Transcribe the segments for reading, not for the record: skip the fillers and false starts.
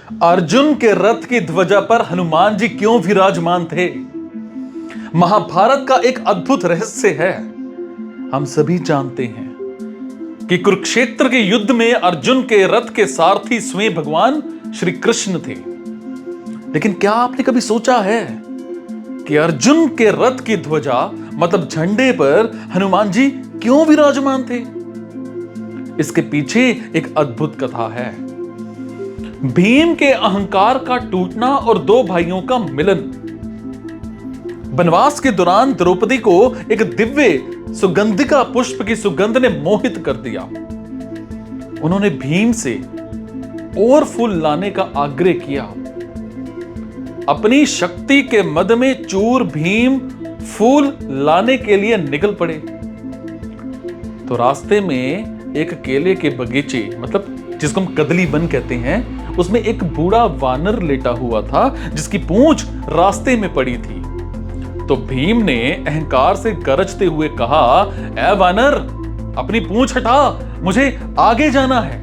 अर्जुन के रथ की ध्वजा पर हनुमान जी क्यों विराजमान थे? महाभारत का एक अद्भुत रहस्य है। हम सभी जानते हैं कि कुरुक्षेत्र के युद्ध में अर्जुन के रथ के सारथी स्वयं भगवान श्री कृष्ण थे। लेकिन क्या आपने कभी सोचा है कि अर्जुन के रथ की ध्वजा मतलब झंडे पर हनुमान जी क्यों विराजमान थे? इसके पीछे एक अद्भुत कथा है। भीम के अहंकार का टूटना और दो भाइयों का मिलन। वनवास के दौरान द्रौपदी को एक दिव्य सुगंधिका पुष्प की सुगंध ने मोहित कर दिया। उन्होंने भीम से और फूल लाने का आग्रह किया। अपनी शक्ति के मद में चूर भीम फूल लाने के लिए निकल पड़े। तो रास्ते में एक केले के बगीचे मतलब जिसको हम कदली वन कहते हैं, उसमें एक बूढ़ा वानर लेटा हुआ था जिसकी पूंछ रास्ते में पड़ी थी। तो भीम ने अहंकार से गरजते हुए कहा, ऐ वानर, अपनी पूंछ हटा, मुझे आगे जाना है।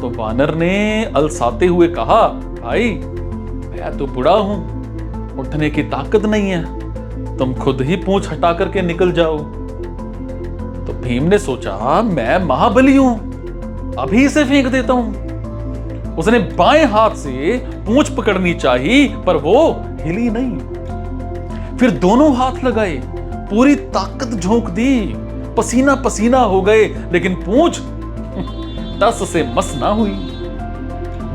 तो वानर ने अलसाते हुए कहा, भाई मैं तो बूढ़ा हूं, उठने की ताकत नहीं है, तुम खुद ही पूंछ हटा करके निकल जाओ। तो भीम ने सोचा, मैं महाबली हूं, अभी इसे फेंक देता हूं। उसने बाएं हाथ से पूंछ पकड़नी चाहिए पर वो हिली नहीं। फिर दोनों हाथ लगाए, पूरी ताकत झोंक दी, पसीना पसीना हो गए, लेकिन पूंछ टस से मस ना हुई।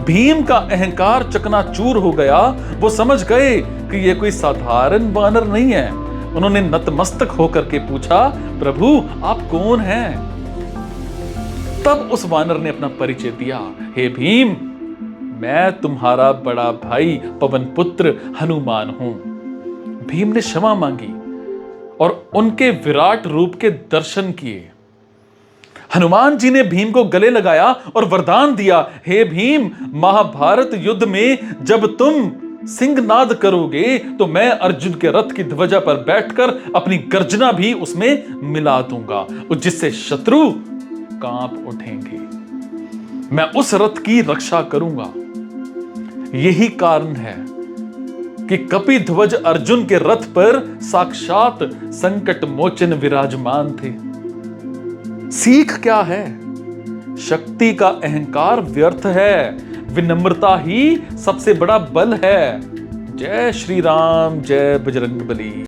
भीम का अहंकार चकनाचूर हो गया। वो समझ गए कि ये कोई साधारण वानर नहीं है। उन्होंने नतमस्तक होकर के पूछा, प्रभु आप कौन हैं? तब उस वानर ने अपना परिचय दिया, हे भीम, मैं तुम्हारा बड़ा भाई पवन पुत्र हनुमान हूं। भीम ने क्षमा मांगी और उनके विराट रूप के दर्शन किए। हनुमान जी ने भीम को गले लगाया और वरदान दिया, हे भीम, महाभारत युद्ध में जब तुम सिंहनाद करोगे तो मैं अर्जुन के रथ की ध्वजा पर बैठकर अपनी गर्जना भी उसमें मिला दूंगा, जिससे शत्रु कांप उठेंगे। मैं उस रथ की रक्षा करूंगा। यही कारण है कि कपिध्वज अर्जुन के रथ पर साक्षात संकट मोचन विराजमान थे। सीख क्या है? शक्ति का अहंकार व्यर्थ है, विनम्रता ही सबसे बड़ा बल है। जय श्री राम, जय बजरंगबली।